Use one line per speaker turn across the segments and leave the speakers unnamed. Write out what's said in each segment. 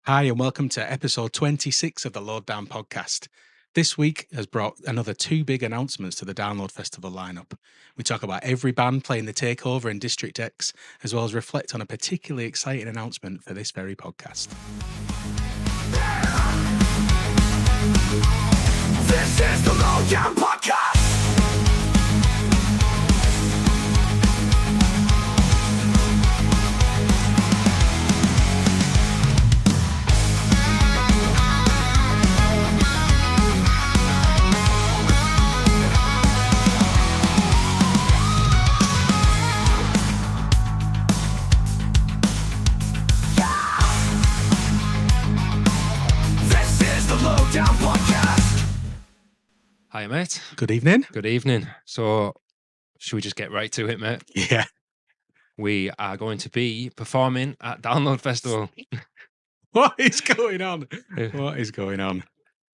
Hi, and welcome to episode 26 of the LoadDown podcast. This week has brought another two big announcements to the Download Festival lineup. We talk about every band playing the Takeover in District X, as well as reflect on a particularly exciting announcement for this very podcast.
This is the LoadDown podcast. This is the LoadDown podcast.
Hi, mate.
Good evening.
Good evening. So, should we just get right to it, mate?
Yeah.
We are going to be performing at Download Festival.
What is going on? What is going on?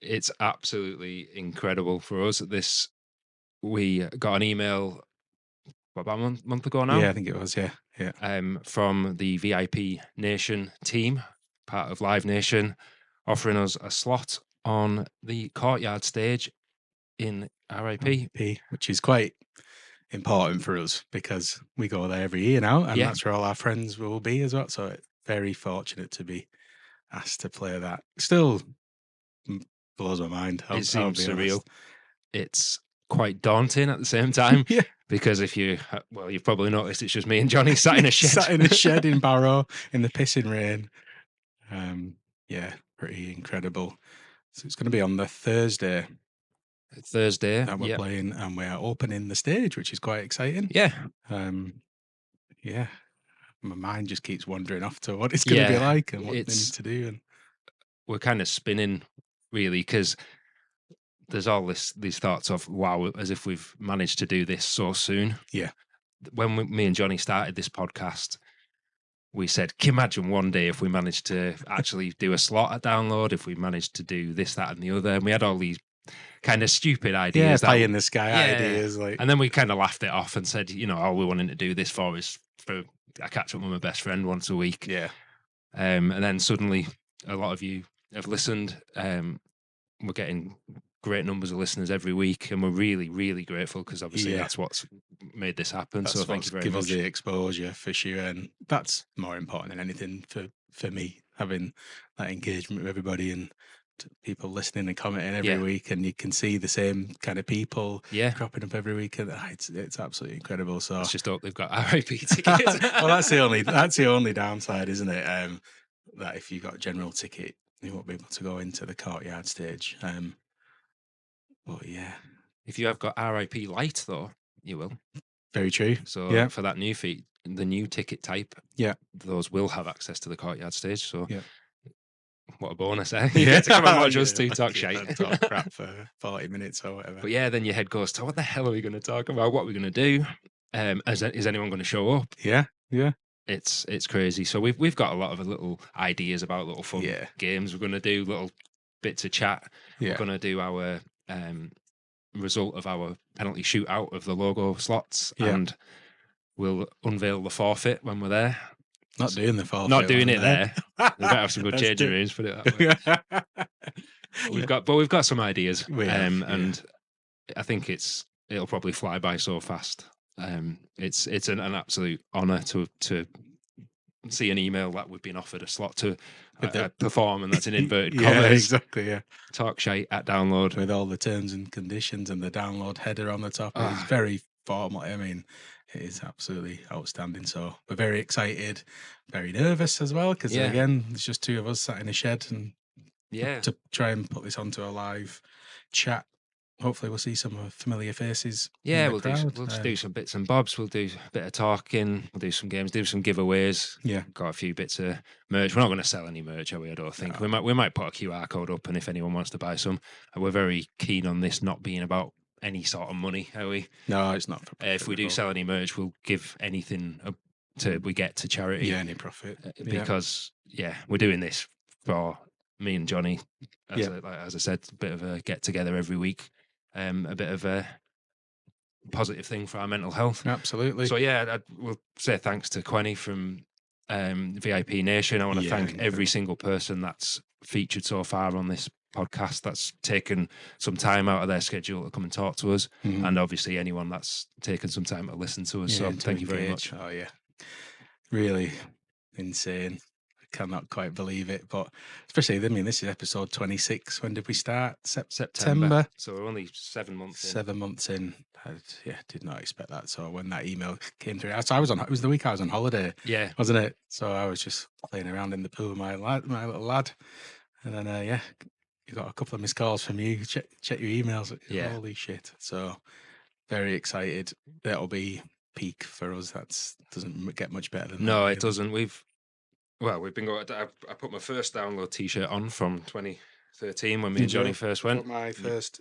It's absolutely incredible for us. We got an email about a month ago now.
Yeah, I think it was. Yeah.
From the VIP Nation team, part of Live Nation, offering us a slot on the Courtyard stage in RIP.
Which is quite important for us because we go there every year now, and
Yeah.
that's where all our friends will be as well. So it's very fortunate to be asked to play that. Still blows my mind.
It seems surreal. It's quite daunting at the same time.
Yeah.
Because you've probably noticed it's just me and Johnny sat in a shed.
Sat in a shed in Barrow in the pissing rain. Yeah, pretty incredible. So it's going to be on the Thursday
Thursday.
that we're playing, and we are opening the stage, which is quite exciting.
Yeah.
Yeah. My mind just keeps wandering off to what it's going to be like and what they need to do. And
we're kind of spinning, really, because there's all these thoughts of, wow, as if we've managed to do this so soon.
Yeah.
When me and Johnny started this podcast, we said, can you imagine one day if we managed to actually do a slot at Download, if we managed to do this, that, and the other. And we had all these kind of stupid ideas.
pie in the sky ideas.
And then we kind of laughed it off and said, all we're wanting to do this for is for I catch up with my best friend once a week.
Yeah.
And then suddenly a lot of you have listened. We're getting great numbers of listeners every week, and we're really, really grateful because obviously that's what's made this happen.
That's
so thank you very
give
much.
us the exposure for sure, and that's more important than anything for me, having that engagement with everybody and people listening and commenting every week, and you can see the same kind of people cropping up every week, and it's absolutely incredible. So
let's just hope they've got RIP tickets.
Well, that's the only downside, isn't it? That if you got a general ticket, you won't be able to go into the Courtyard stage. But yeah,
if you have got RIP Light, though, you will.
Very true.
So for that new feat, the new ticket type, those will have access to the Courtyard stage. So what a bonus, eh? You get to come and watch us two talk shite.
Talk crap for 40 minutes or whatever.
But then your head goes to, what the hell are we going to talk about? What are we going to do? Is anyone going to show up?
Yeah.
It's crazy. So we've got a lot of little ideas about little fun games. We're going to do little bits of chat. We're going to do our result of our penalty shootout of the logo slots, and we'll unveil the forfeit when we're there.
Not doing the forfeit.
Not doing it there. We better have some good changing rooms, put it that way. We've got some ideas, and I think it'll probably fly by so fast. It's an absolute honour to see an email that we've been offered a slot to perform, and that's in inverted commas.
Yeah, exactly.
Talk shite at Download
with all the terms and conditions and the Download header on the top. It's very formal. I mean, it is absolutely outstanding. So we're very excited, very nervous as well, because again, it's just two of us sat in a shed and to try and put this onto a live chat. Hopefully we'll see some familiar faces.
Yeah, we'll do some bits and bobs. We'll do a bit of talking. We'll do some games, do some giveaways.
Yeah.
Got a few bits of merch. We're not going to sell any merch, are we? I don't think.
No.
We might put a QR code up, and if anyone wants to buy some. We're very keen on this not being about any sort of money, are we?
No, it's not.
If we do sell any merch, we'll give anything we get to charity.
Yeah, any profit.
Because, we're doing this for me and Johnny. As I said, a bit of a get-together every week. A bit of a positive thing for our mental health.
Absolutely.
So I will say thanks to Quenny from VIP Nation. I want to thank every
incredible.
single person that's featured so far on this podcast, that's taken some time out of their schedule to come and talk to us, and obviously anyone that's taken some time to listen to us. So thank you very much.
Oh yeah, really insane. I cannot quite believe it, but especially, I mean, this is episode 26. When did we start? September.
So we're only 7 months in.
7 months in. I did not expect that. So when that email came through, so I was on. It was the week I was on holiday.
Yeah,
wasn't it? So I was just playing around in the pool with my little lad, and then you got a couple of missed calls from you. Check your emails.
Yeah.
Holy shit! So very excited. That'll be peak for us. That doesn't get much better than that.
No,
really.
it doesn't. We've been going. I put my first download T-shirt on from 2013 when me and Johnny first went.
My first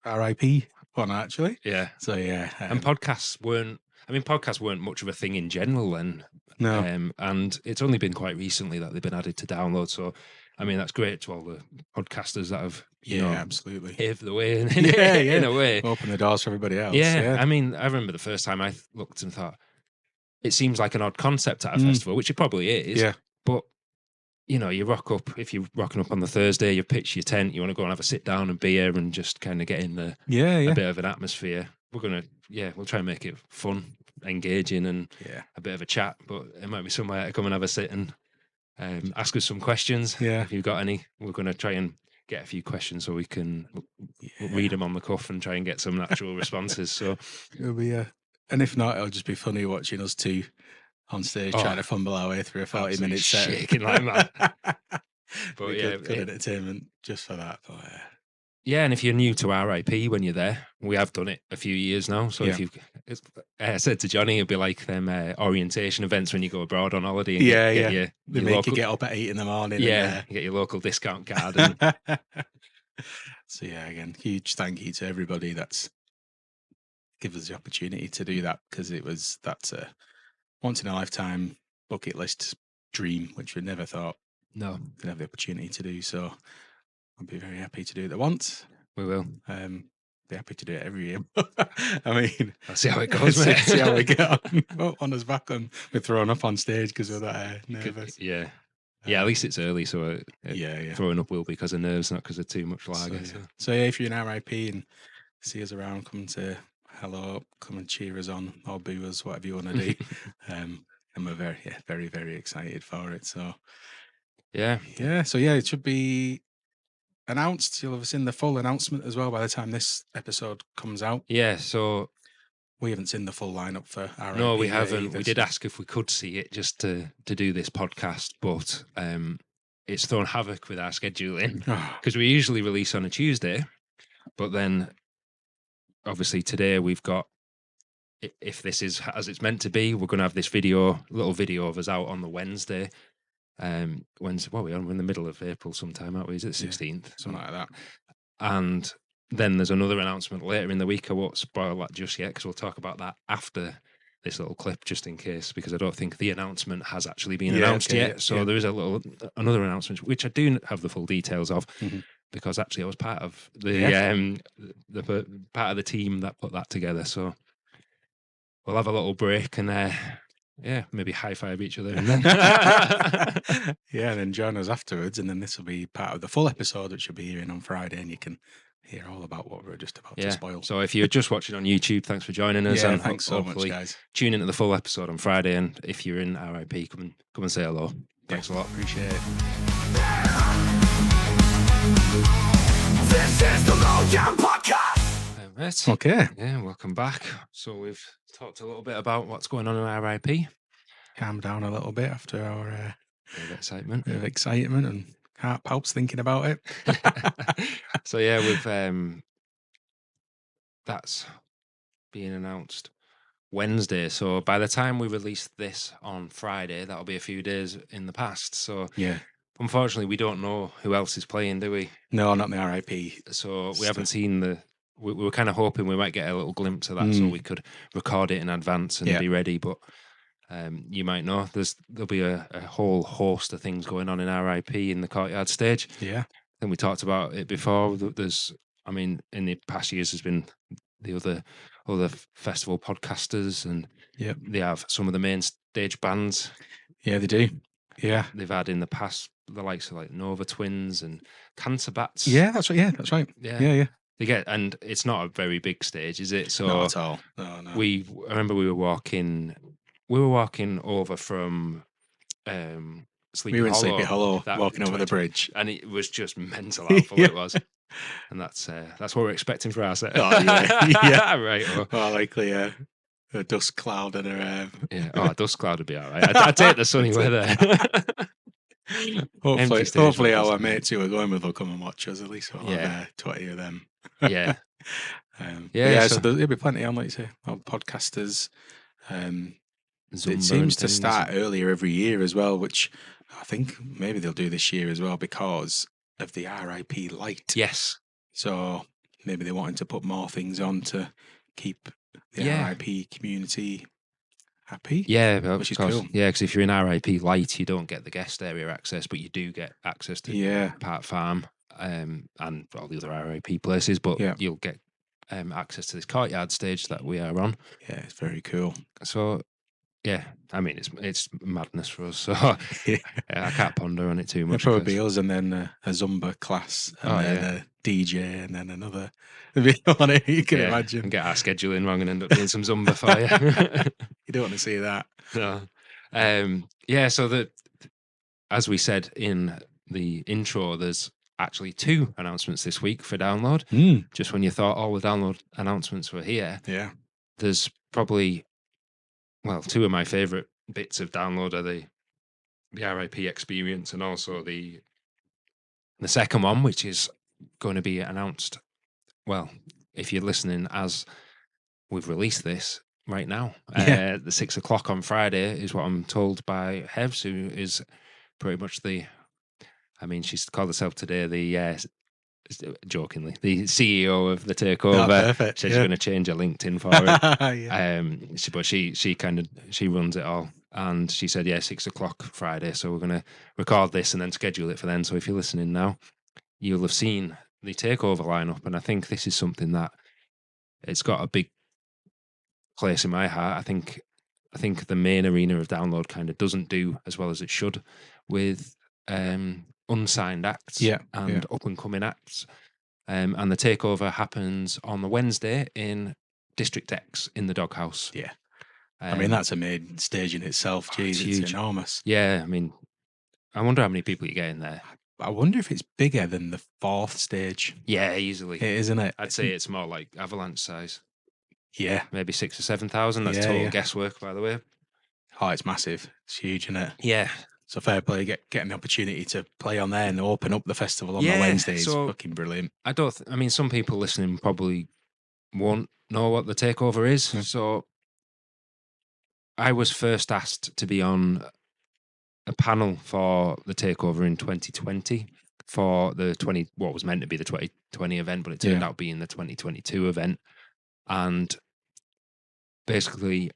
RIP one, actually.
Yeah.
So yeah,
and podcasts weren't much of a thing in general then.
No.
And it's only been quite recently that they've been added to download. So, I mean, that's great to all the podcasters that have,
absolutely
paved the way in a way.
Open the doors for everybody else.
Yeah. I mean, I remember the first time I looked and thought, it seems like an odd concept at a festival, which it probably is.
Yeah.
But, you rock up, if you're rocking up on the Thursday, you pitch your tent, you want to go and have a sit down and beer and just kind of get in a bit of an atmosphere. We'll try and make it fun, engaging, and a bit of a chat, but it might be somewhere to come and have a sit and ask us some questions.
Yeah.
If you've got any, we're going to try and get a few questions so we can read them on the cuff and try and get some natural responses. So
it'll be and if not, it'll just be funny watching us two on stage trying to fumble our way through a 40-minute set.
Shaking like mad. But
good entertainment just for that. But,
yeah, and if you're new to RIP when you're there, we have done it a few years now. So if I said to Johnny, it'd be like them orientation events when you go abroad on holiday. And
they make you get up at 8 in the morning.
Yeah, you get your local discount card. And
so again, huge thank you to everybody that's give us the opportunity to do that, because that's a once in a lifetime bucket list dream, which we never thought we'd have the opportunity to do. So I'll be very happy to do it once.
We will.
Be happy to do it every year. I mean,
I'll see how it goes.
See how we get on. On us back on, we're thrown up on stage because we're that nervous.
Yeah. At least it's early, so throwing up will be because of nerves, not because of too much lager.
So if you're an RIP and see us around, come and say hello, come and cheer us on or boo us, whatever you want to do. And we're very, very, very excited for it. So so it should be announced. You'll have seen the full announcement as well by the time this episode comes out.
Yeah, so
we haven't seen the full lineup for RIP.
No, we haven't. Either. We did ask if we could see it just to do this podcast, but it's thrown havoc with our scheduling because we usually release on a Tuesday, but then obviously today we've got, if this is as it's meant to be, we're going to have this little video of us out on the Wednesday. Wednesday, we're in the middle of April sometime, aren't we? Is it 16th?
Something like that.
And then there's another announcement later in the week. I won't spoil that just yet because we'll talk about that after this little clip, just in case, because I don't think the announcement has actually been announced yet. So there is another announcement, which I do have the full details of, because actually I was part of the part of the team that put that together. So we'll have a little break and maybe high five each other, and then
and then join us afterwards, and then this will be part of the full episode, which you'll be hearing on Friday, and you can hear all about what we're just about to spoil.
So if you're just watching on YouTube, thanks for joining us. And
thanks so much, guys.
Tune into the full episode on Friday, and if you're in RIP, come and say hello. Thanks a lot.
Appreciate it.
This is the LoadDown Podcast.
Okay.
Yeah, welcome back. So we've talked a little bit about what's going on in RIP.
Calm down a little bit after our
bit of
excitement and heart palps thinking about it.
So we've that's being announced Wednesday. So by the time we release this on Friday, that'll be a few days in the past. So unfortunately, we don't know who else is playing, do we?
No, not the RIP.
So we haven't seen we were kind of hoping we might get a little glimpse of that so we could record it in advance and be ready. But you might know there'll be a whole host of things going on in RIP in the Courtyard stage.
Yeah.
I think we talked about it before. In the past years, there's been the other festival podcasters, and they have some of the main stage bands
Yeah, they do. Yeah.
They've had in the past the likes of like Nova Twins and Cancer Bats.
Yeah, that's right. Yeah, that's right. Yeah.
They get, and it's not a very big stage, is it? So
not at all. No.
I remember we were walking over from Sleepy
we were in
Hollow.
Sleepy Hollow, walking over the bridge,
and it was just mental how full it was. And that's what we're expecting for our set.
Oh, yeah.
Right.
Well, likely a dust cloud and a
a dust cloud would be all right. I'd take the sunny weather.
hopefully our mates who are going with will come and watch us. At least we'll have 20 of them.
Yeah.
So there'll be plenty on, like you say, of podcasters. It seems to start earlier every year as well, which I think maybe they'll do this year as well because of the RIP light.
Yes.
So maybe they're wanting to put more things on to keep the RIP community happy.
Yeah,
which is cool.
Yeah, because if you're in RIP light, you don't get the guest area access, but you do get access to Park Farm and all the other RIP places. But you'll get access to this courtyard stage that we are on.
Yeah, it's very cool.
So yeah, I mean it's madness for us. So I can't ponder on it too much.
Probably us, and then a Zumba class, and then a DJ, and then another video on it. You can imagine.
And get our scheduling wrong and end up doing some Zumba for you.
You don't want to see that.
No. So as we said in the intro, there's actually 2 announcements this week for Download. Just when you thought all the Download announcements were here, there's probably 2 of my favourite bits of Download are the RIP experience, and also the second one, which is going to be announced. Well, if you're listening as we've released this right now, the 6 o'clock on Friday is what I'm told by Hevs, who is pretty much she's called herself today jokingly the CEO of the Takeover.
Perfect.
She's going to change her LinkedIn for it. But she runs it all, and she said 6 o'clock Friday, so we're going to record this and then schedule it for then. So if you're listening now, you'll have seen the Takeover lineup, and I think this is something that it's got a big place in my heart. I think the main arena of Download kind of doesn't do as well as it should with unsigned acts and up and coming acts. And the Takeover happens on the Wednesday in District X in the Doghouse.
Yeah. I mean, that's a main stage in itself. Jeez, it's enormous.
Yeah, I mean, I wonder how many people you get in there.
I wonder if it's bigger than the 4th stage.
Yeah, easily.
It is, isn't it?
I'd say it's more like Avalanche size.
Yeah.
Maybe 6,000 or 7,000. That's total guesswork, by the way.
Oh, it's massive. It's huge, isn't it?
Yeah.
So fair play, getting the opportunity to play on there and open up the festival on the Wednesday is fucking brilliant.
Some people listening probably won't know what the Takeover is. So I was first asked to be on a panel for the Takeover in 2020 for what was meant to be the 2020 event, but it turned out being the 2022 event. And basically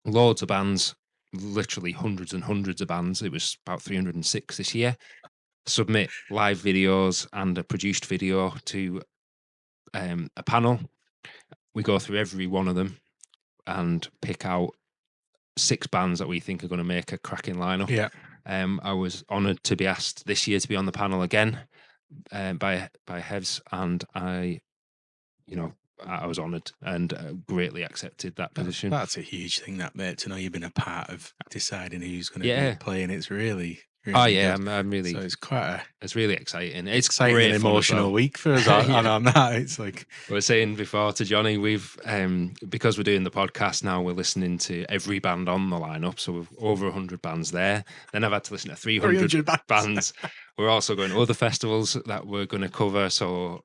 loads of bands, literally hundreds and hundreds of bands, it was about 306 this year, submit live videos and a produced video to a panel. We go through every one of them and pick out 6 bands that we think are going to make a cracking lineup.
Yeah.
I was honoured to be asked this year to be on the panel again by Hevs, and I was honoured and greatly accepted that position.
That's a huge thing, that, mate, to know you've been a part of deciding who's going to be playing. It's really good.
I'm really.
So it's
really exciting. It's
exciting
great
and emotional week for us on that. It's like
we were saying before to Johnny, we've because we're doing the podcast now, we're listening to every band on the lineup. So we've over 100 bands there. Then I've had to listen to 300 bands. We're also going to other festivals that we're going to cover. So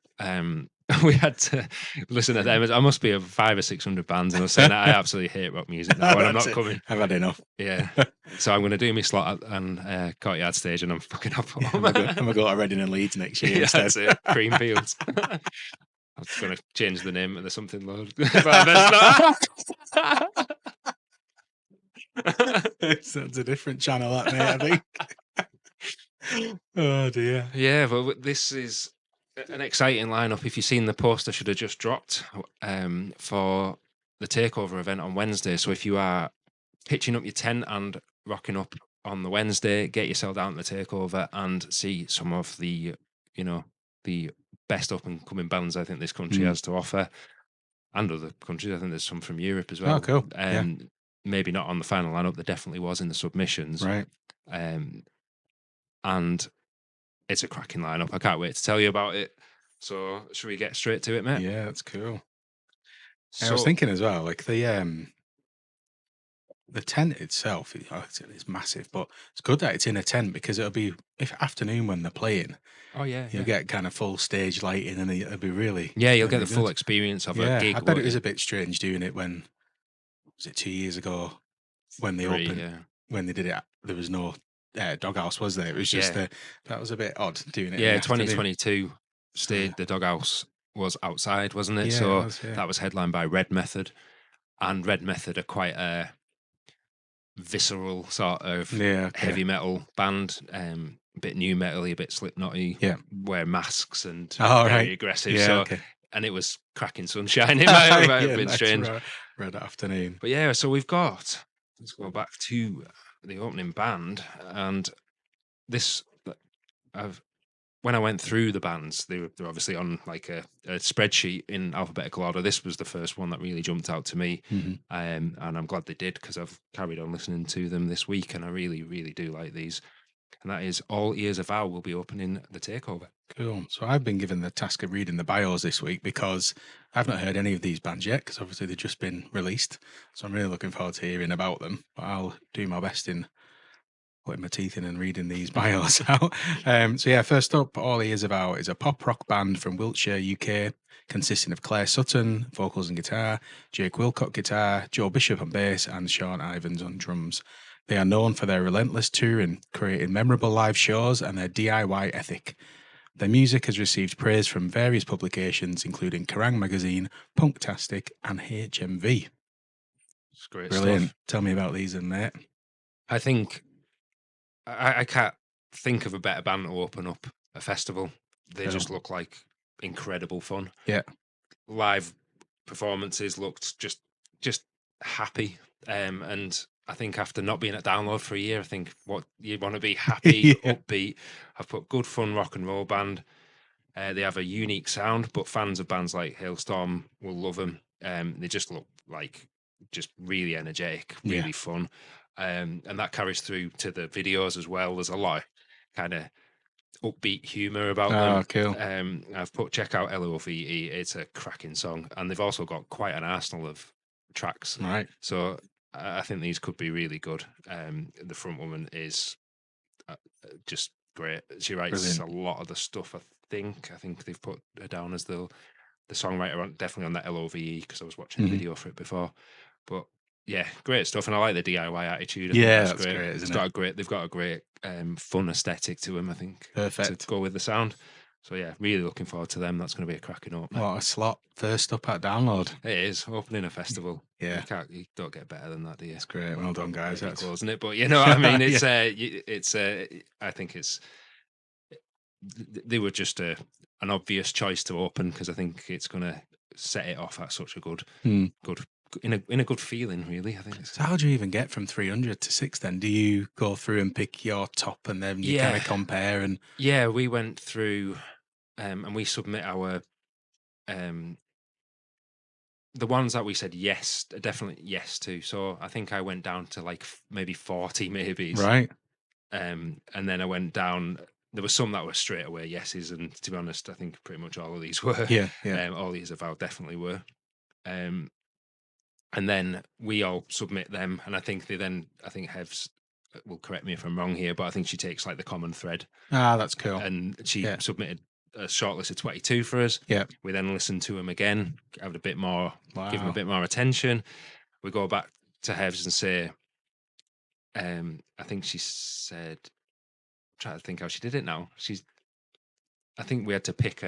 we had to listen to them. I must be 500 or 600 bands, and I was saying I absolutely hate rock music now, and I'm not coming.
I've had enough.
Yeah, so I'm going to do my slot on Courtyard Stage, and I'm fucking up.
I'm going to go to Reading and Leeds next year instead.
That's it. Creamfields. I'm just going to change the name of something load. But
It's a different channel, that, mate, I think. Oh dear.
Yeah, but this is an exciting lineup. If you've seen the post, I should have just dropped for the Takeover event on Wednesday. So if you are pitching up your tent and rocking up on the Wednesday, get yourself down to the Takeover and see some of the, you know, the best up and coming bands I think this country has to offer, and other countries. I think there's some from Europe as well.
Oh, cool. Yeah.
Maybe not on the final lineup. There definitely was in the submissions.
Right.
And it's a cracking lineup. I can't wait to tell you about it. So, should we get straight to it, mate?
Yeah, that's cool. I was thinking as well, like the tent itself is massive, but it's good that it's in a tent because it'll be if afternoon when they're playing.
Oh yeah,
you'll get kind of full stage lighting, and it'll be really
you'll get the full experience of a gig.
I bet it was a bit strange doing it when was it 2 years ago when they opened when they did it. There was no doghouse, was there? It was just that was a bit odd doing it.
Yeah, 2022 the doghouse was outside, wasn't it?
Yeah,
so that was headlined by Red Method, and Red Method are quite a visceral sort of heavy metal band, a bit new metal-y, a bit Slipknot-y, wear masks and very aggressive. And it was cracking sunshine. It might have been strange.
Red afternoon.
But so we've got, let's go back to the opening band, and this when I went through the bands, they're obviously on like a spreadsheet in alphabetical order. This was the first one that really jumped out to me, and I'm glad they did because I've carried on listening to them this week, and I really, really do like these. And that is All Ears of Vow will be opening the Takeover.
Cool. So I've been given the task of reading the bios this week because I've not heard any of these bands yet because obviously they've just been released. So I'm really looking forward to hearing about them. But I'll do my best in putting my teeth in and reading these bios out. First up, All Ears of Vow is a pop rock band from Wiltshire, UK, consisting of Claire Sutton, vocals and guitar, Jake Wilcott guitar, Joe Bishop on bass, and Sean Ivans on drums. They are known for their relentless touring, creating memorable live shows, and their DIY ethic. Their music has received praise from various publications, including Kerrang! Magazine, Punktastic, and HMV.
It's great
Brilliant.
stuff.
Tell me about these, then, mate.
I think I can't think of a better band to open up a festival. They just look like incredible fun.
Yeah.
Live performances looked just happy. And I think after not being at Download for a year, I think what you want to be happy, upbeat. I've put good fun rock and roll band. They have a unique sound, but fans of bands like Hailstorm will love them. They just look like just really energetic, really fun. And that carries through to the videos as well. There's a lot of kind of upbeat humor about them.
Cool.
I've put check out LOVE. It's a cracking song, and they've also got quite an arsenal of tracks.
Right.
So I think these could be really good. The front woman is just great. She writes a lot of the stuff. I think they've put her down as the songwriter definitely on that LOVE because I was watching the video for it before. But yeah, great stuff, and I like the DIY attitude.
That's great. Isn't it?
They've got a great fun aesthetic to them. I think
perfect
to go with the sound. So yeah, really looking forward to them. That's going to be a cracking opener.
What a slot first up at Download.
It is opening a festival.
Yeah,
you don't get better than that, do you?
It's great. Well done, guys.
That's close, isn't it? But you know what I mean. It's I think it's they were just an obvious choice to open because I think it's going to set it off at such a good in a good feeling, really. I think.
So how do you even get from 300 to 6 then? Do you go through and pick your top and then you kind of compare? And
we went through and we submit our the ones that we said definitely yes to. So I think I went down to like maybe 40 maybes.
Right.
And then I went down. There were some that were straight away yeses, and to be honest, I think pretty much all of these were.
Yeah.
All these of our definitely were. And then we all submit them, and I think Hevs will correct me if I'm wrong here, but I think she takes like the common thread.
That's cool.
And she submitted a shortlist of 22 for us.
Yeah.
We then listen to them again, have a bit more, give them a bit more attention. We go back to Hevs and say, I think she said, I'm trying to think how she did it now. I think we had to pick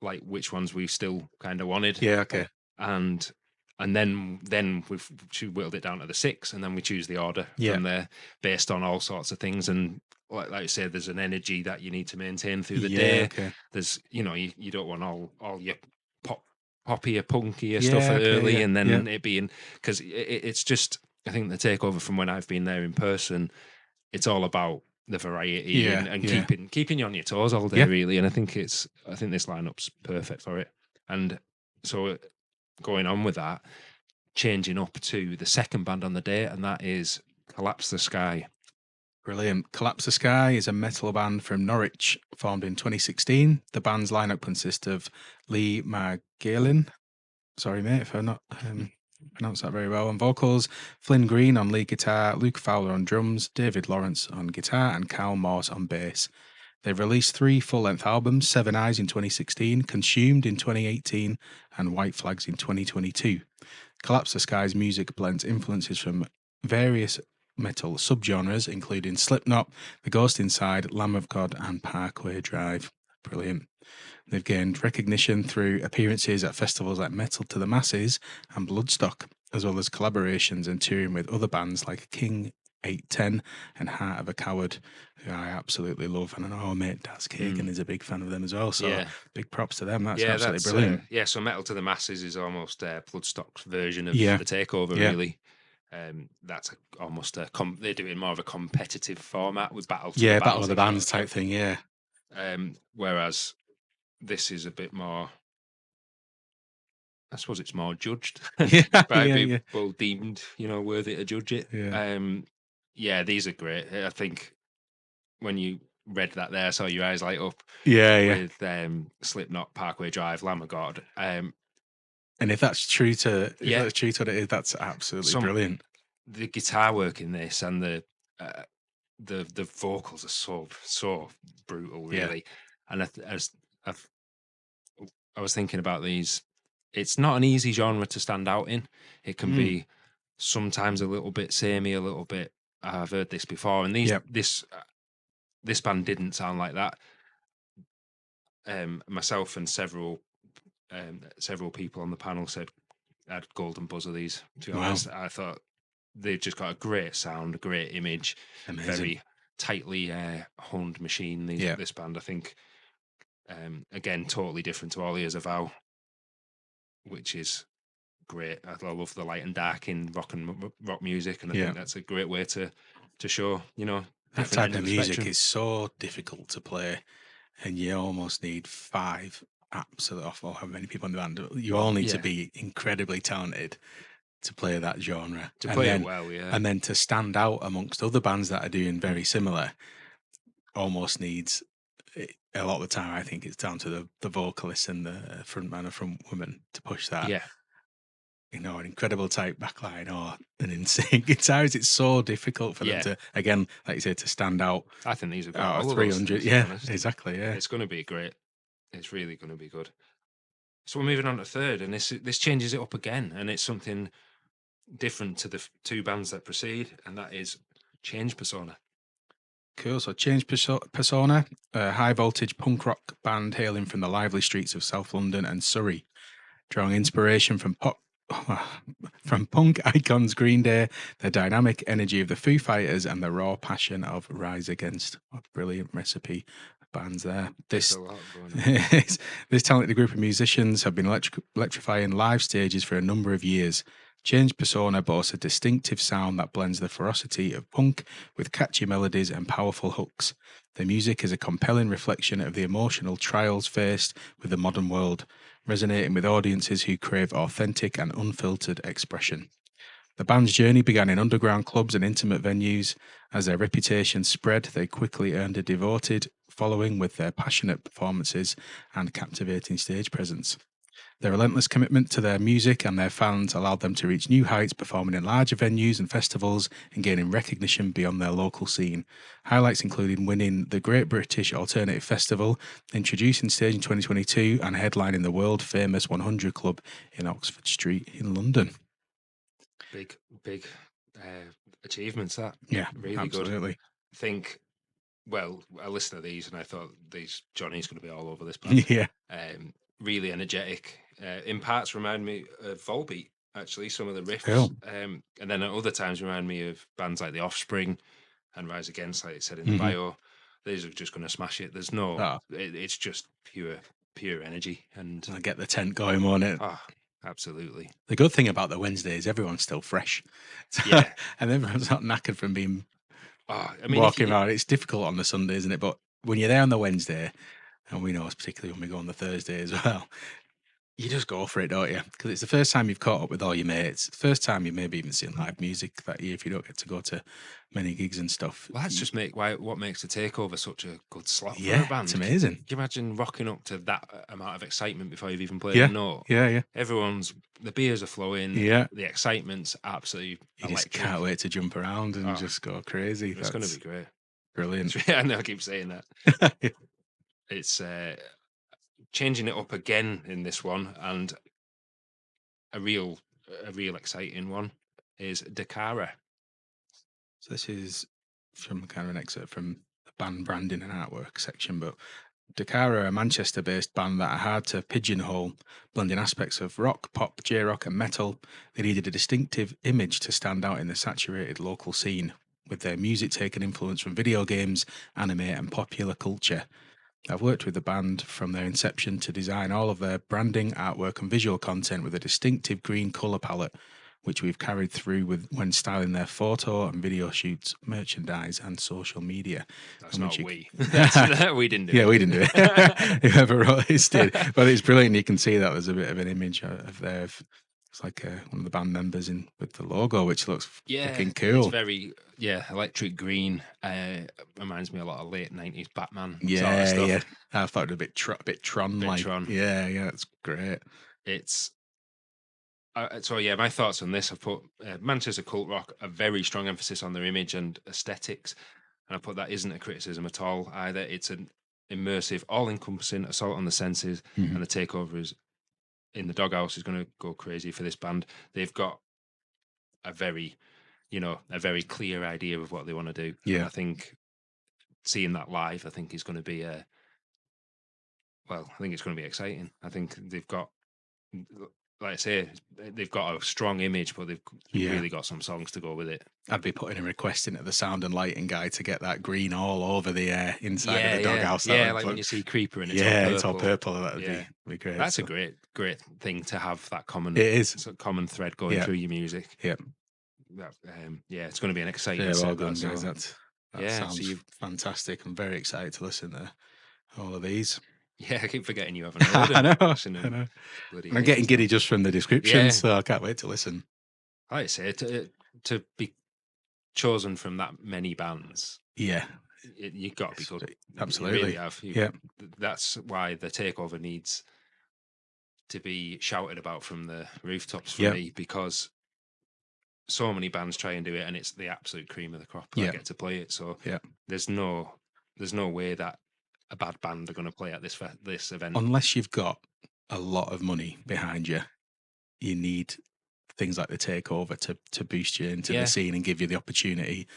like which ones we still kind of wanted.
Yeah, okay.
And then she whittled it down to the 6, and then we choose the order from there based on all sorts of things. And like I said, there's an energy that you need to maintain through the day.
Okay.
There's, you don't want all your poppier, punkier stuff early, and then it being, because it's just I think the Takeover from when I've been there in person, it's all about the variety and keeping you on your toes all day, really. And I think this lineup's perfect for it. And so going on with that, changing up to the second band on the day, and that is Collapse the Sky.
Brilliant. Collapse the Sky is a metal band from Norwich, formed in 2016. The band's lineup consists of Lee McGillin. Sorry, mate, if I'm not pronounced that very well. On vocals, Flynn Green on lead guitar, Luke Fowler on drums, David Lawrence on guitar, and Carl Morse on bass. They've released 3 full-length albums, Seven Eyes in 2016, Consumed in 2018, and White Flags in 2022. Collapse the Sky's music blends influences from various metal subgenres, including Slipknot, The Ghost Inside, Lamb of God, and Parkway Drive. Brilliant. They've gained recognition through appearances at festivals like Metal to the Masses and Bloodstock, as well as collaborations and touring with other bands like King 810 and Heart of a Coward, who I absolutely love. And I know our mate Daz Kagan is a big fan of them as well. So big props to them. That's absolutely brilliant.
So Metal to the Masses is almost Bloodstock's version of the Takeover, really. That's almost they're doing more of a competitive format with Battle of
the Bands type thing,
whereas this is a bit more, I suppose it's more judged by people deemed, worthy to judge it. These are great. I think when you read that there, I saw your eyes light up. With Slipknot, Parkway Drive, Lamb of God.
And if that's true to what it is, that's absolutely brilliant.
The guitar work in this and the vocals are so brutal, really. And I was thinking about these. It's not an easy genre to stand out in. It can be sometimes a little bit samey, a little bit. I've heard this before, and this band didn't sound like that. Myself and several people on the panel said had golden buzz of these. To be honest, I thought they've just got a great sound, a great image, very tightly honed machine. This band, I think, again, totally different to All Ears of Vow, which is great. I love the light and dark in rock music, and I think that's a great way to show,
that type of music is so difficult to play, and you almost need 5 absolute, or how many people in the band. You all need to be incredibly talented to play that genre,
to play it well,
and then to stand out amongst other bands that are doing very similar. Almost needs, a lot of the time, I think it's down to the vocalist and the front man or front woman to push that. An incredible tight backline or an insane guitarist. It's so difficult for them to, again, like you say, to stand out.
I think these have got all
300. Exactly. Yeah,
it's going to be great. It's really going to be good. So we're moving on to third, and this changes it up again, and it's something different to the 2 bands that precede, and that is Change Persona.
Cool. So Change Persona, a high voltage punk rock band hailing from the lively streets of South London and Surrey, drawing inspiration from punk icons Green Day, the dynamic energy of the Foo Fighters, and the raw passion of Rise Against. A brilliant recipe bands there. This talented group of musicians have been electrifying live stages for a number of years. Change Persona boasts a distinctive sound that blends the ferocity of punk with catchy melodies and powerful hooks. The music is a compelling reflection of the emotional trials faced with the modern world, resonating with audiences who crave authentic and unfiltered expression. The band's journey began in underground clubs and intimate venues. As their reputation spread, they quickly earned a devoted following with their passionate performances and captivating stage presence. Their relentless commitment to their music and their fans allowed them to reach new heights, performing in larger venues and festivals and gaining recognition beyond their local scene. Highlights including winning the Great British Alternative Festival, introducing stage in 2022, and headlining the world-famous 100 Club in Oxford Street in London.
Big achievements, that.
Yeah,
really
absolutely.
Good. I think, I listened to these and I thought Johnny's going to be all over this band. Really energetic. In parts remind me of Volbeat, actually, some of the riffs.
Cool.
And then at other times remind me of bands like The Offspring and Rise Against, like it said in the bio. These are just going to smash it. There's no, it's just pure energy. And
I get the tent going on it.
Absolutely.
The good thing about the Wednesday is everyone's still fresh.
Yeah.
And everyone's not knackered from being
I mean,
walking around. It's difficult on the Sunday, isn't it? But when you're there on the Wednesday, and we know, particularly when we go on the Thursday as well, you just go for it, don't you? Because it's the first time you've caught up with all your mates. First time you maybe even seen live music that year if you don't get to go to many gigs and stuff.
well, that's just what makes the Takeover such a good slot for a
Yeah,
band.
it's amazing.
Can you imagine rocking up to that amount of excitement before you've even played
Yeah,
a note?
yeah.
The beers are flowing.
Yeah.
The excitement's absolutely
You
electric.
just can't wait to jump around and just go crazy.
It's going to be great.
Brilliant.
I know I keep saying that. It's changing it up again in this one, and a real exciting one is Dakara.
So this is from kind of an excerpt from the band branding and artwork section, but Dakara are a Manchester-based band that are hard to pigeonhole, blending aspects of rock, pop, J-rock and metal. They needed a distinctive image to stand out in the saturated local scene, with their music taking influence from video games, anime and popular culture. I've worked with the band from their inception to design all of their branding, artwork and visual content with a distinctive green colour palette, which we've carried through with when styling their photo and video shoots, merchandise and social media.
That's not we. We didn't do it.
Yeah, we didn't do it. Whoever wrote this did. But it's brilliant. You can see that there's a bit of an image of there. It's like one of the band members in with the logo, which looks fucking cool.
It's very electric green. Reminds me a lot of late 90s Batman.
Yeah,
sort of stuff.
yeah. I thought it a bit Tron like.
Tron.
Yeah, it's great.
It's my thoughts on this. I've put Manchester cult rock, a very strong emphasis on their image and aesthetics, and I put that isn't a criticism at all either. It's an immersive, all-encompassing assault on the senses, and the Takeover is in the doghouse is going to go crazy for this band. They've got a very clear idea of what they want to do.
Yeah,
and I think seeing that live, I think is going to be I think it's going to be exciting. I think they've got, like I say, they've got a strong image, but they've really got some songs to go with it.
I'd be putting a request into the sound and lighting guy to get that green all over the inside of the doghouse.
Yeah, like when you see Creeper and
it's all purple. That would be great.
That's a great thing to have, that common.
It is.
It's a common thread going through your music.
Yeah.
It's going to be an exciting
well
set.
Done, guys. That sounds fantastic. I'm very excited to listen to all of these.
Yeah, I keep forgetting you haven't heard them.
I know. I'm getting giddy just from the description, so I can't wait to listen.
I'd say to be chosen from that many bands.
Yeah.
You've got to be good.
Absolutely.
You really have. That's why the Takeover needs to be shouted about from the rooftops for me, because so many bands try and do it and it's the absolute cream of the crop that get to play it. So there's no way that a bad band are going to play at this event. Unless
you've got a lot of money behind you, you need things like the Takeover to boost you into the scene and give you the opportunity.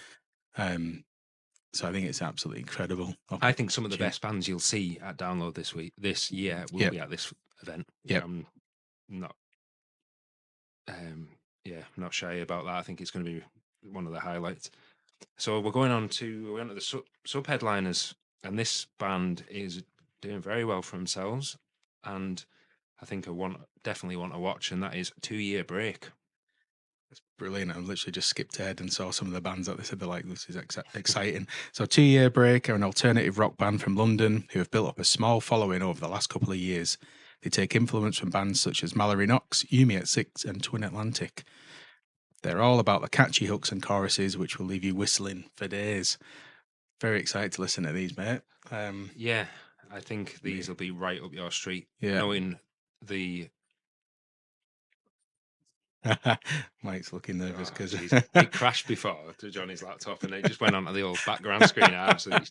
So I think it's absolutely incredible.
I think some of the best bands you'll see at Download this year will be at this event.
Yeah,
I'm not not shy about that. I think it's going to be one of the highlights. So we're going on to the sub headliners. And this band is doing very well for themselves, and I think definitely want to watch, and that is 2 Year Break.
It's brilliant. I literally just skipped ahead and saw some of the bands that they said they're like, this is exciting. So 2 Year Break are an alternative rock band from London who have built up a small following over the last couple of years. They take influence from bands such as Mallory Knox, Yumi at Six and Twin Atlantic. They're all about the catchy hooks and choruses which will leave you whistling for days. Very excited to listen to these, mate.
I think these will be right up your street.
Yeah.
Knowing the...
Mike's looking nervous because
he crashed before to Johnny's laptop and it just went onto the old background screen. I absolutely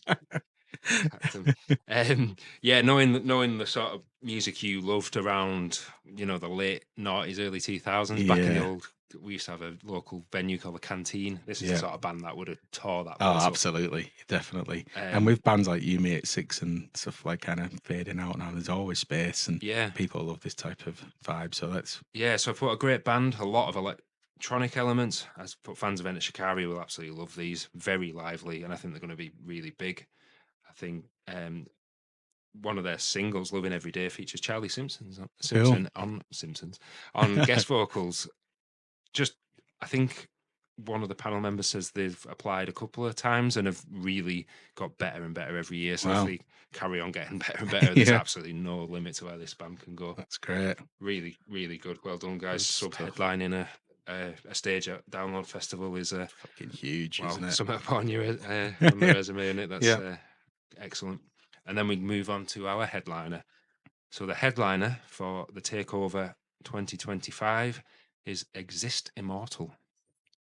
knowing the sort of music you loved around, the late 90s, early 2000s, back in the old... We used to have a local venue called the Canteen. This is the sort of band that would have tore that place
absolutely up. Definitely. And with bands like Yumi at Six and stuff like kind of fading out now, there's always space and people love this type of vibe. So that's
so I put a great band, a lot of electronic elements. As put fans of Enter Shikari will absolutely love these. Very lively, and I think they're going to be really big. I think one of their singles, "Loving Every Day," features Charlie Simpson on guest vocals. Just, I think one of the panel members says they've applied a couple of times and have really got better and better every year. So if they carry on getting better and better, there's absolutely no limit to where this band can go.
That's great.
Really, really good. Well done, guys. Sub-headlining a stage at Download Festival is
fucking huge, isn't it?
Something upon your on the resume, isn't it? That's excellent. And then we move on to our headliner. So the headliner for the Takeover 2025 is Exist Immortal.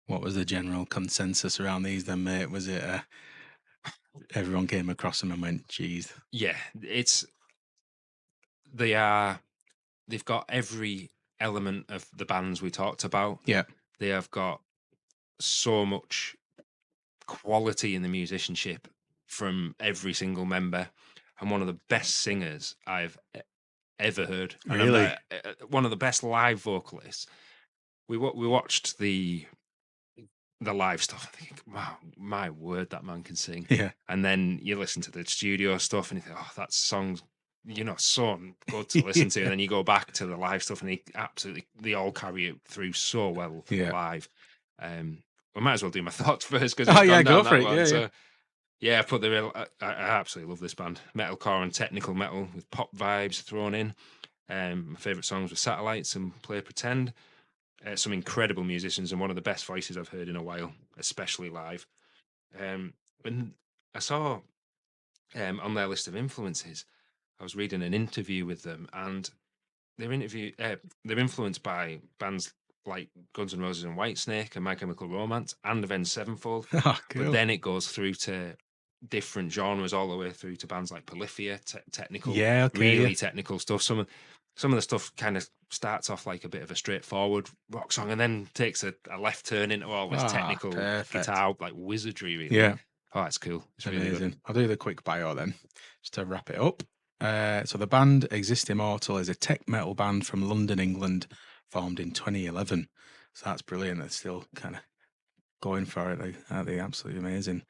What was the general consensus around these then, mate? Was it everyone came across them and went, geez?
Yeah, they've got every element of the bands we talked about.
Yeah.
They have got so much quality in the musicianship from every single member, and one of the best singers I've ever heard.
Really?
One of the best live vocalists. We watched the live stuff. I think, wow, my word, that man can sing.
Yeah.
And then you listen to the studio stuff and you think, oh, that song's, so good to listen to. And then you go back to the live stuff and they all carry it through so well live. We might as well do my thoughts first because
go for it.
Yeah, I absolutely love this band. Metalcore and technical metal with pop vibes thrown in. My favourite songs were Satellites and Play Pretend. Some incredible musicians and one of the best voices I've heard in a while, especially live. When I saw on their list of influences, I was reading an interview with them, and they're influenced by bands like Guns N' Roses and Whitesnake and My Chemical Romance and Avenged Sevenfold.
Oh, cool.
But then it goes through to different genres all the way through to bands like Polyphia, technical, really technical stuff. Some of the stuff kind of starts off like a bit of a straightforward rock song and then takes a left turn into all this technical guitar, like wizardry, really.
Yeah.
Oh, that's cool. It's
amazing.
Really good.
I'll do the quick bio then, just to wrap it up. So the band Exist Immortal is a tech metal band from London, England, formed in 2011. So that's brilliant. They're still kind of going for it. Aren't they? Absolutely amazing.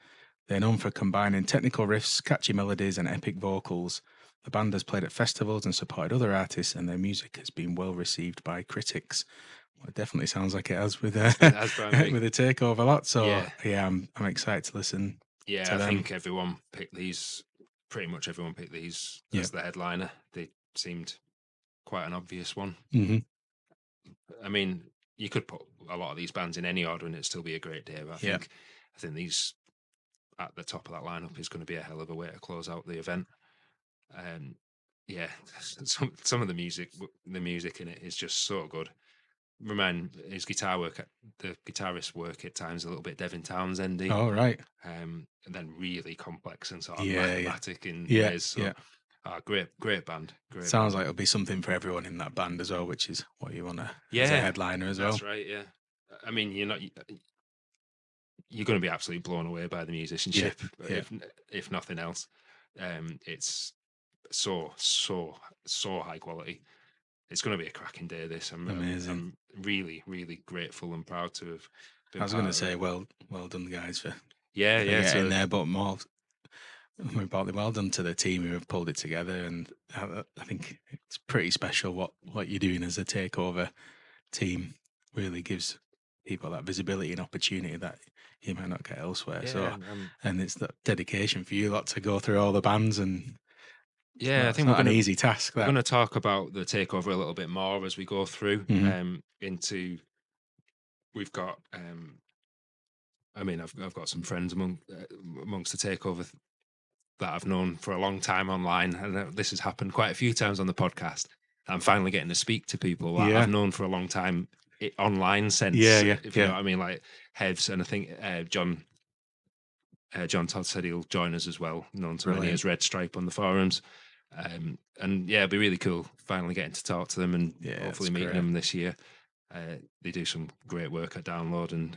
They're known for combining technical riffs, catchy melodies, and epic vocals. The band has played at festivals and supported other artists, and their music has been well received by critics. Well, it definitely sounds like it has with with the Takeover lot. So yeah, I'm excited to listen.
Yeah, I think everyone picked these. Pretty much everyone picked these as the headliner. They seemed quite an obvious one.
Mm-hmm.
I mean, you could put a lot of these bands in any order and it'd still be a great day. But I think these at the top of that lineup is going to be a hell of a way to close out the event. Some of the music in it is just so good. Remind his guitar work, the guitarist work at times a little bit Devin Townsend-y.
Oh, right.
And then really complex and sort of mathematic in ways. So, great band.
Sounds like it'll be something for everyone in that band as well, which is what you want to as a headliner as well.
That's right. Yeah. I mean, you're going to be absolutely blown away by the musicianship, if nothing else. It's so high quality. It's going to be a cracking day. This
amazing.
I'm really, really grateful and proud to have been.
I was going to say, well done, guys, for
getting
in there, but more importantly, well done to the team who have pulled it together. And I think it's pretty special what you're doing as a Takeover team. Really gives people that visibility and opportunity that you might not get elsewhere. And it's that dedication for you lot to go through all the bands and.
Yeah, I think
it's not an easy task.
We're going to talk about the Takeover a little bit more as we go through into. We've got. I've got some friends amongst the Takeover that I've known for a long time online, and this has happened quite a few times on the podcast. I'm finally getting to speak to people that I've known for a long time, online sense. If you know what I mean, like Hevs, and I think John Todd said he'll join us as well, known to many as Red Stripe on the forums. And it'd be really cool finally getting to talk to them and hopefully meeting them this year. They do some great work at Download, and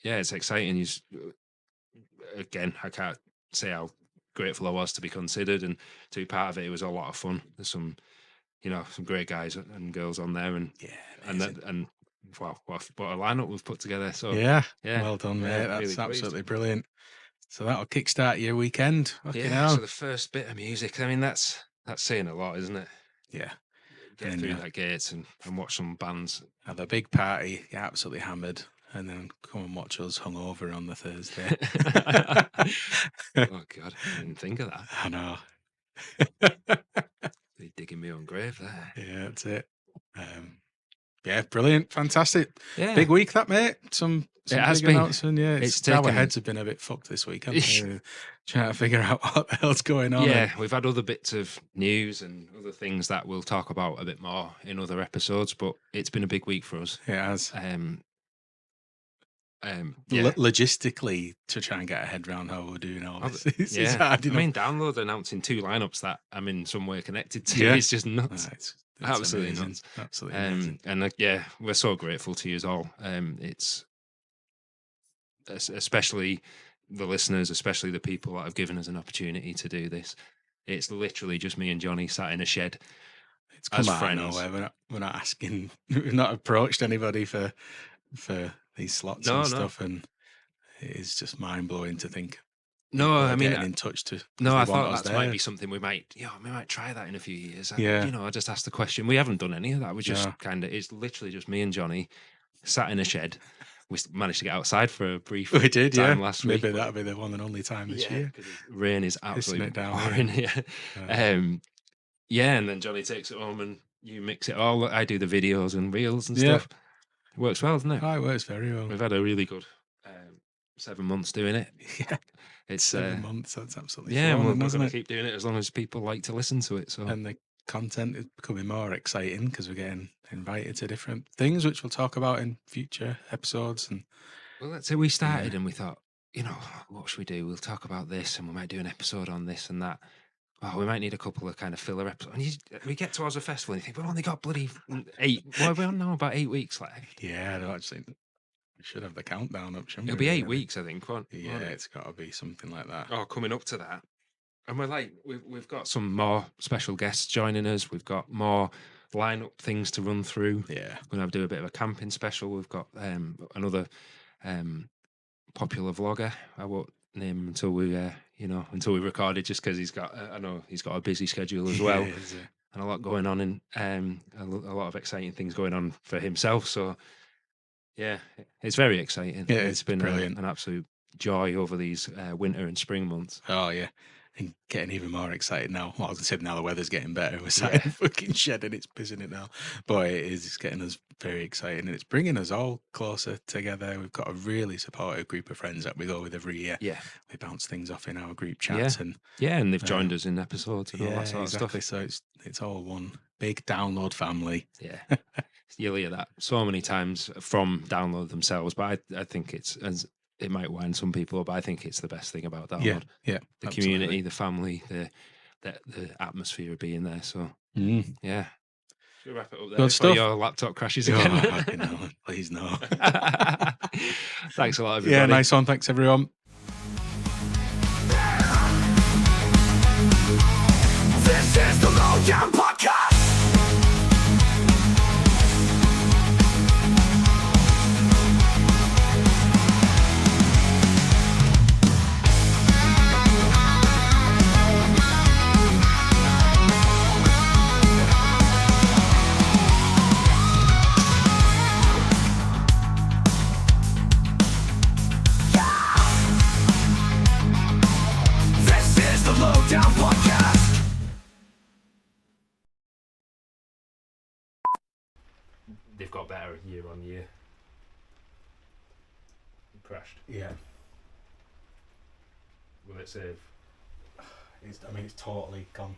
it's exciting. Again, I can't say how grateful I was to be considered and to be part of it. It was a lot of fun. There's some great guys and girls on there, and wow, what a lineup we've put together. So
well done, mate. That's really absolutely brilliant. So that'll kickstart your weekend.
Yeah. So the first bit of music. I mean, that's saying a lot, isn't it?
Yeah.
Get through that gate and watch some bands.
Have a big party, get absolutely hammered, and then come and watch us hungover on the Thursday.
Oh God, I didn't think of that.
I know.
They're digging me own grave there.
Yeah, that's it. Yeah, brilliant, fantastic.
Yeah.
Big week that, mate. Some
it has
big
been.
announcement. Yeah, our heads have been a bit fucked this week, haven't they? Trying to figure out what the hell's going on.
Yeah, we've had other bits of news and other things that we'll talk about a bit more in other episodes, but it's been a big week for us.
It has. Logistically, to try and get a head around how we're doing all this, it's hard enough.
I mean, Download announcing 2 lineups that I'm in some way connected to. Yeah. It's just nuts.
It's
absolutely
amazing.
nuts.
Absolutely amazing.
And we're so grateful to you all. It's especially the listeners, especially the people that have given us an opportunity to do this. It's literally just me and Johnny sat in a shed.
It's come out of nowhere. We're not asking. We've not approached anybody for these slots and stuff, and it is just mind blowing to think.
No, I mean,
getting in touch to.
No, I thought that might be something we might try that in a few years. I just asked the question. We haven't done any of that. We just it's literally just me and Johnny sat in a shed. We managed to get outside for a brief time last week.
Maybe that'll be the one and only time this year.
Rain is absolutely pouring here. And then Johnny takes it home and you mix it all. I do the videos and reels and stuff. It works well, doesn't it?
Oh, it works very well.
We've had a really good 7 months doing it.
Yeah.
It's
7 months. That's absolutely
fun, we're going to keep doing it as long as people like to listen to it. So
and the content is becoming more exciting because we're getting invited to different things, which we'll talk about in future episodes. And
well, let's say we started and we thought, what should we do? We'll talk about this, and we might do an episode on this and that. Oh, we might need a couple of kind of filler episodes. And we get towards a festival and you think, we've only got bloody 8. Well, we don't know about 8 weeks left.
Yeah, I don't actually. We should have the countdown up, shouldn't we?
It'll be 8 weeks, I think.
It's got to be something like that.
Oh, coming up to that. And we've got some more special guests joining us. We've got more lineup things to run through.
Yeah.
We're going to do a bit of a camping special. We've got another popular vlogger. I won't name him until we record it, just because he's got a busy schedule as well. And a lot going on, and a lot of exciting things going on for himself. So yeah, it's very exciting.
Yeah,
it's been
brilliant.
An absolute joy over these winter and spring months.
Oh yeah, and getting even more excited now. Well, as I said, now the weather's getting better. We're sat in a fucking shed and it's pizzing it now. But it's getting us very excited, and it's bringing us all closer together. We've got a really supportive group of friends that we go with every year.
Yeah,
we bounce things off in our group chats, and
they've joined us in episodes and all that sort of stuff.
So it's all one big Download family.
Yeah. You'll hear that so many times from Download themselves, but I think it might wind some people up. I think it's the best thing about Download.
Yeah,
the community, the family, the atmosphere of being there. So yeah, should we wrap it up there before your laptop crashes again?
No, please no.
Thanks a lot, everybody.
Yeah, nice one. Thanks, everyone.
This is the LoadDown Podcast. This is the LoadDown Podcast.
They've got better year on year. Crashed.
Yeah.
Will it save?
It's totally gone.